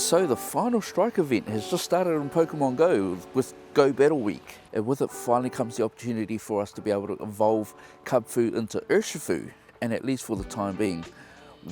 So the final strike event has just started on Pokemon Go with Go Battle Week, and with it finally comes the opportunity for us to be able to evolve Kubfu into Urshifu, and at least for the time being,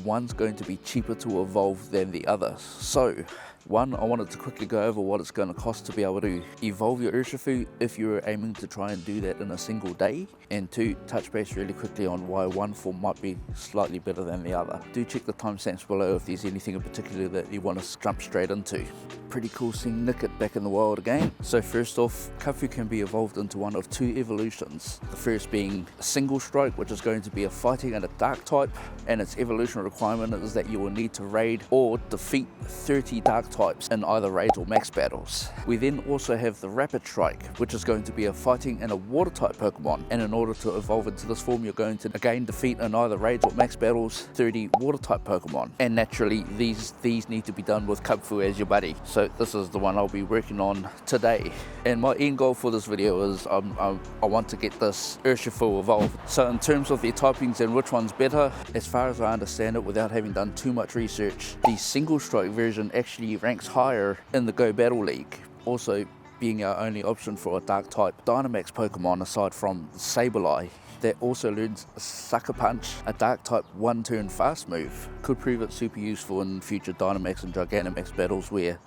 one's going to be cheaper to evolve than the other. So, one, I wanted to quickly go over what it's going to cost to be able to evolve your Urshifu if you're aiming to try and do that in a single day. And two, touch base really quickly on why one form might be slightly better than the other. Do check the timestamps below if there's anything in particular that you want to jump straight into. Pretty cool seeing Nickit back in the wild again. So first off, Kubfu can be evolved into one of two evolutions. The first being a single strike, which is going to be a fighting and a dark type, and its evolution requirement is that you will need to raid or defeat 30 dark types in either raids or max battles. We then also have the rapid strike, which is going to be a fighting and a water type Pokemon, and in order to evolve into this form you're going to again defeat in either raids or max battles 30 water type Pokemon, and naturally these need to be done with Kubfu as your buddy. So this is the one I'll be working on today, and my end goal for this video is I want to get this Urshifu evolved. So in terms of their typings and which one's better, as far as I understand it without having done too much research, the single strike version actually ranks higher in the Go Battle League, also being our only option for a dark type Dynamax Pokemon aside from Sableye that also learns Sucker Punch, a dark type one turn fast move. Could prove it super useful in future Dynamax and Gigantamax battles where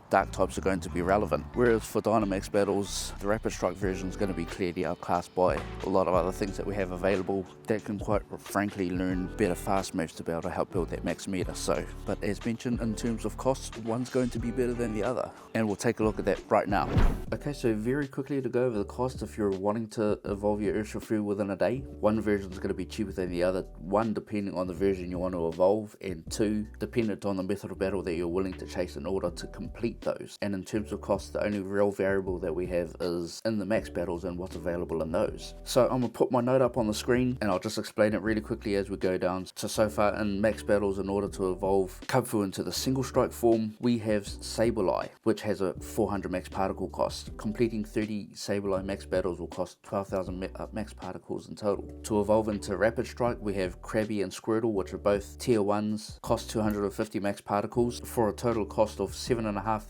dark types are going to be relevant. Whereas for Dynamax battles, the Rapid Strike version is going to be clearly outclassed by a lot of other things that we have available that can quite frankly learn better fast moves to be able to help build that max meter. So, but as mentioned, in terms of cost, one's going to be better than the other, and we'll take a look at that right now. Okay, so very quickly to go over the cost if you're wanting to evolve your Urshifu within a day. One version is going to be cheaper than the other, one depending on the version you want to evolve, and two dependent on the method of battle that you're willing to chase in order to complete those. And in terms of cost, the only real variable that we have is in the max battles and what's available in those. So I'm gonna put my note up on the screen and I'll just explain it really quickly as we go down. So far in max battles, in order to evolve Kubfu into the single strike form, we have Sableye, which has a 400 max particle cost. Completing 30 Sableye max battles will cost 12,000 max particles in total. To evolve into Rapid Strike, we have Krabby and Squirtle, which are both tier 1s, cost 250 max particles for a total cost of 7,500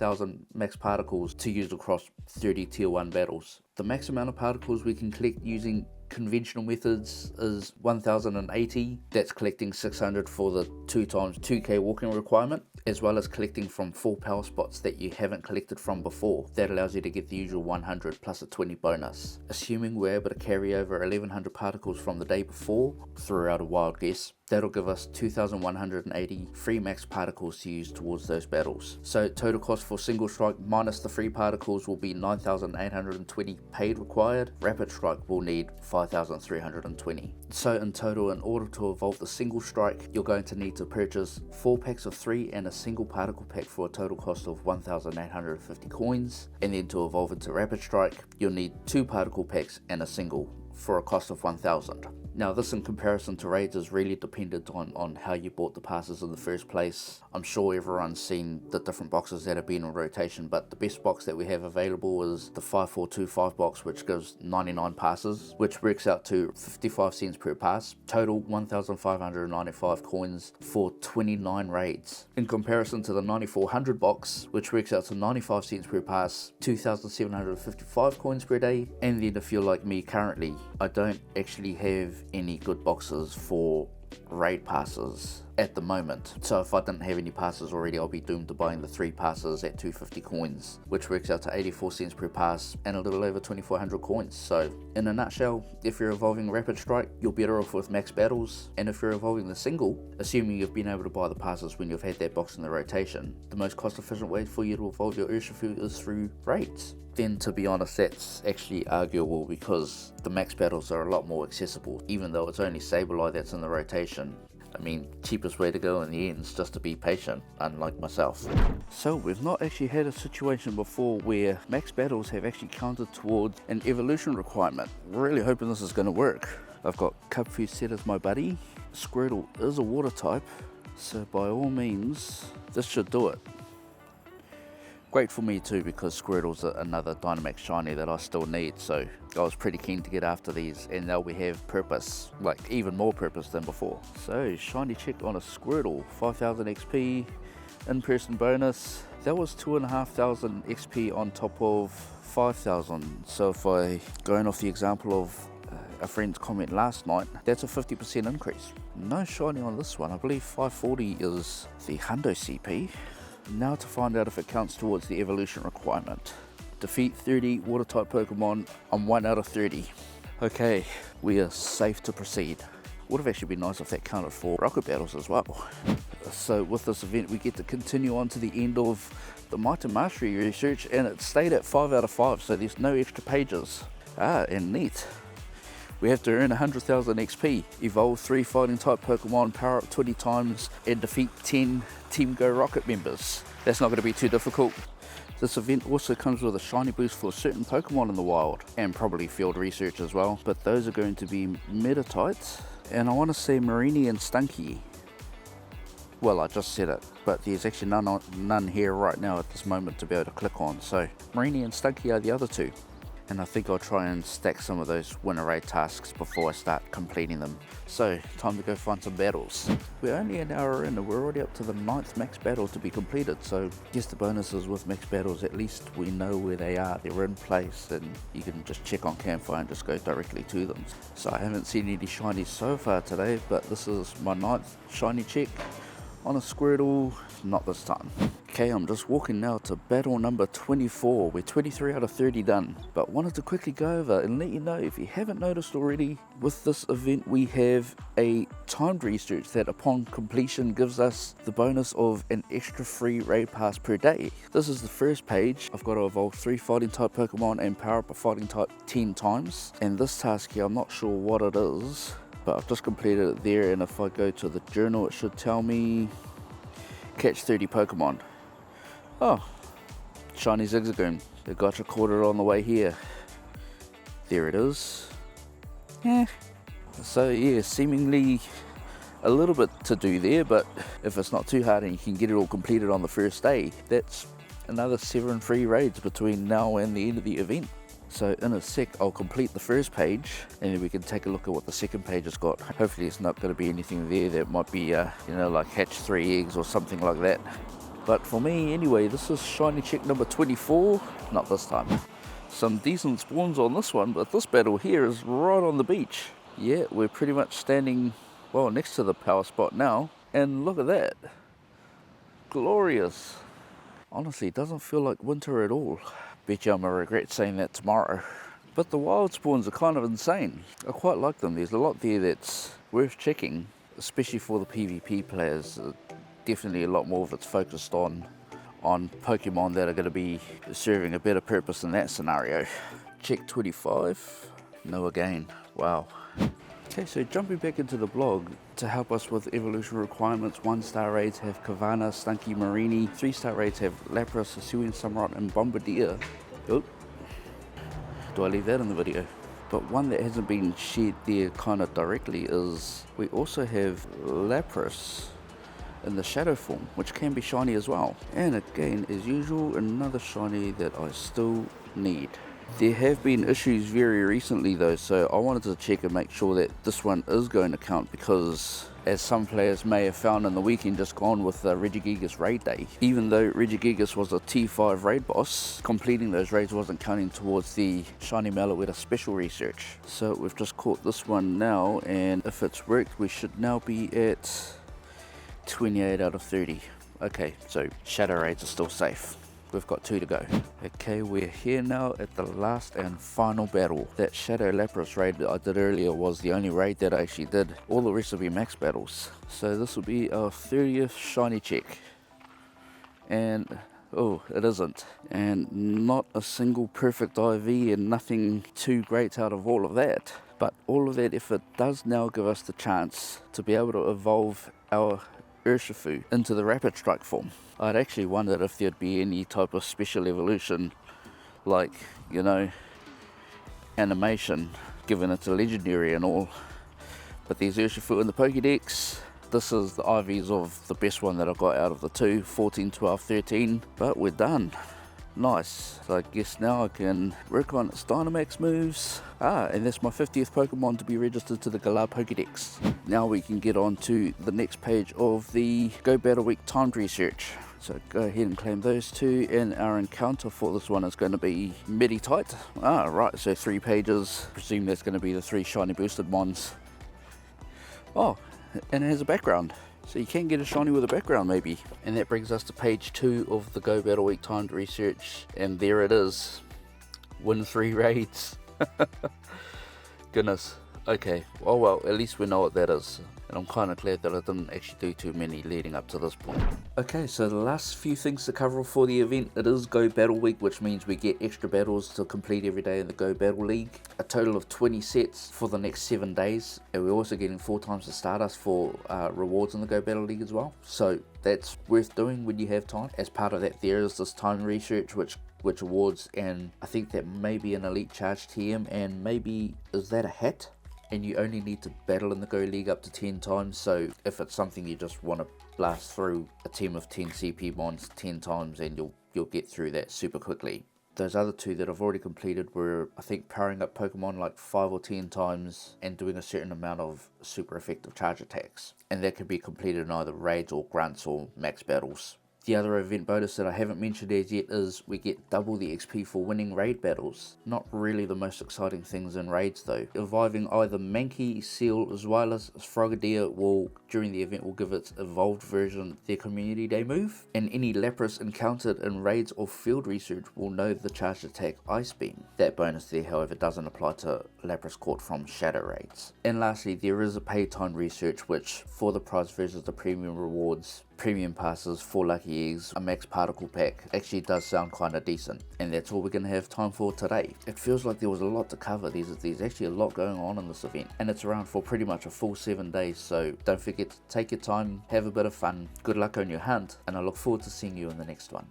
max particles to use across 30 tier 1 battles. The max amount of particles we can collect using conventional methods is 1080. That's collecting 600 for the 2x2k walking requirement, as well as collecting from 4 power spots that you haven't collected from before. That allows you to get the usual 100 plus a 20 bonus. Assuming we're able to carry over 1100 particles from the day before, throw out a wild guess, that'll give us 2,180 free max particles to use towards those battles. So total cost for single strike minus the free particles will be 9,820 paid required. Rapid Strike will need 5,320. So in total, in order to evolve the single strike, you're going to need to purchase 4 packs of 3 and a single particle pack for a total cost of 1,850 coins. And then to evolve into Rapid Strike, you'll need 2 particle packs and a single for a cost of 1,000. Now this in comparison to raids is really dependent on how you bought the passes in the first place. I'm sure everyone's seen the different boxes that have been in rotation, but the best box that we have available is the 5425 box, which gives 99 passes, which works out to 55 cents per pass. Total 1,595 coins for 29 raids. In comparison to the 9400 box, which works out to 95 cents per pass, 2,755 coins per day. And then if you're like me currently, I don't actually have any good boxes for raid passes at the moment. So if I didn't have any passes already, I'll be doomed to buying the 3 passes at 250 coins, which works out to 84 cents per pass and a little over 2,400 coins. So in a nutshell, if you're evolving Rapid Strike, you're better off with max battles, and if you're evolving the single, assuming you've been able to buy the passes when you've had that box in the rotation, the most cost efficient way for you to evolve your Urshifu is through raids. Then to be honest, that's actually arguable because the max battles are a lot more accessible, even though it's only Sableye that's in the rotation. I mean, cheapest way to go in the end is just to be patient, unlike myself. So we've not actually had a situation before where max battles have actually counted towards an evolution requirement. We're really hoping this is going to work. I've got Kubfu set as my buddy. Squirtle is a water type, so by all means, this should do it. Great for me too, because Squirtle's another Dynamax shiny that I still need, so I was pretty keen to get after these, and now we have purpose, like even more purpose than before. So shiny check on a Squirtle, 5,000 XP, in-person bonus. That was 2,500 XP on top of 5,000. So if I, going off the example of a friend's comment last night, that's a 50% increase. No shiny on this one. I believe 540 is the Hundo CP. Now to find out if it counts towards the evolution requirement. Defeat 30 water type Pokemon on 1 out of 30. Okay, we are safe to proceed. Would have actually been nice if that counted for rocket battles as well. So with this event we get to continue on to the end of the Might and Mastery research, and it stayed at 5 out of 5, so there's no extra pages. And neat. We have to earn 100,000 XP, evolve 3 fighting type Pokemon, power up 20 times, and defeat 10 Team Go Rocket members. That's not going to be too difficult. This event also comes with a shiny boost for certain Pokemon in the wild, and probably field research as well, but those are going to be Metatytes, and I want to say Marini and Stunky. Well, I just said it, but there's actually none here right now at this moment to be able to click on, so Marini and Stunky are the other two. And I think I'll try and stack some of those winter raid tasks before I start completing them. So, time to go find some battles. We're only an hour in and we're already up to the 9th max battle to be completed, so guess the bonuses with max battles, at least we know where they are, they're in place, and you can just check on Campfire and just go directly to them. So I haven't seen any shinies so far today, but this is my 9th shiny check on a Squirtle, not this time. Okay, I'm just walking now to battle number 24. We're 23 out of 30 done, but wanted to quickly go over and let you know, if you haven't noticed already, with this event we have a timed research that upon completion gives us the bonus of an extra free raid pass per day. This is the first page. I've got to evolve 3 fighting type Pokemon and power up a fighting type 10 times, and this task here, I'm not sure what it is, but I've just completed it there, and if I go to the journal it should tell me catch 30 Pokemon. Oh, shiny Zigzagoon. The gotcha caught it on the way here. There it is. Yeah. So yeah, seemingly a little bit to do there, but if it's not too hard and you can get it all completed on the first day, that's another 7 free raids between now and the end of the event. So in a sec I'll complete the first page and then we can take a look at what the second page has got. Hopefully it's not going to be anything there that might be like hatch 3 eggs or something like that. But for me anyway, this is shiny check number 24, not this time. Some decent spawns on this one, but this battle here is right on the beach. Yeah, we're pretty much standing, well, next to the power spot now, and look at that. Glorious. Honestly, it doesn't feel like winter at all. Bet you I'm gonna regret saying that tomorrow. But the wild spawns are kind of insane. I quite like them. There's a lot there that's worth checking, especially for the PvP players. Definitely a lot more of it's focused on Pokemon that are going to be serving a better purpose in that scenario. Check 25. No again. Wow. Okay, so jumping back into the blog, to help us with evolution requirements, 1-star raids have Kavana, Stunky, Marini, 3-star raids have Lapras, Hisuian, Samurott and Bombardier. Oh, do I leave that in the video? But one that hasn't been shared there kind of directly is we also have Lapras in the shadow form, which can be shiny as well. And again, as usual, another shiny that I still need. There have been issues very recently though, so I wanted to check and make sure that this one is going to count, because as some players may have found in the weekend just gone with Regigigas raid day, even though Regigigas was a T5 raid boss, completing those raids wasn't counting towards the shiny Malouetta special research. So we've just caught this one now, and if it's worked we should now be at 28 out of 30. Okay, so shadow raids are still safe. We've got 2 to go. Okay, we're here now at the last and final battle. That Shadow Lapras raid that I did earlier was the only raid that I actually did. All the rest will be max battles. So this will be our 30th shiny check. And, oh, it isn't. And not a single perfect IV and nothing too great out of all of that. But all of that effort does now give us the chance to be able to evolve our Urshifu into the Rapid Strike form. I'd actually wondered if there'd be any type of special evolution, like, you know, animation, given it's a legendary and all. But there's Urshifu in the Pokédex. This is the IVs of the best one that I got out of the 2, 14, 12, 13, but we're done. Nice. So I guess now I can work on its Dynamax moves. And that's my 50th Pokemon to be registered to the Galar Pokédex. Now we can get on to the next page of the Go Battle Week timed research. So go ahead and claim those two, and our encounter for this one is going to be Meditite. Ah, right, so 3 pages. Presume that's going to be the 3 shiny boosted ones. Oh, and it has a background. So you can get a shiny with a background maybe. And that brings us to page 2 of the Go Battle Week timed research. And there it is. Win 3 raids. Goodness. Okay, oh well, at least we know what that is. And I'm kind of glad that I didn't actually do too many leading up to this point. Okay, so the last few things to cover for the event, it is Go Battle Week, which means we get extra battles to complete every day in the Go Battle League. A total of 20 sets for the next 7 days. And we're also getting 4 times the Stardust for rewards in the Go Battle League as well. So that's worth doing when you have time. As part of that, there is this time research which awards, and I think that may be an elite charge TM, and maybe, is that a hat? And you only need to battle in the Go League up to 10 times, so if it's something you just want to blast through a team of 10 CP mons 10 times, and you'll get through that super quickly. Those other 2 that I've already completed were, I think, powering up Pokemon like 5 or 10 times and doing a certain amount of super effective charge attacks. And that can be completed in either raids or grunts or max battles. The other event bonus that I haven't mentioned as yet is we get double the XP for winning raid battles. Not really the most exciting things in raids though. Reviving either Mankey, Seal as well as Frogadier will, during the event, will give its evolved version their community day move. And any Lapras encountered in raids or field research will know the charged attack Ice Beam. That bonus there, however, doesn't apply to Lapras caught from shadow raids. And lastly, there is a pay time research which, for the prize versus the premium rewards, premium passes, 4 lucky eggs, a max particle pack, actually does sound kinda decent. And that's all we're gonna have time for today. It feels like there was a lot to cover. There's actually a lot going on in this event, and it's around for pretty much a full 7 days, so don't forget to take your time, have a bit of fun, good luck on your hunt, and I look forward to seeing you in the next one.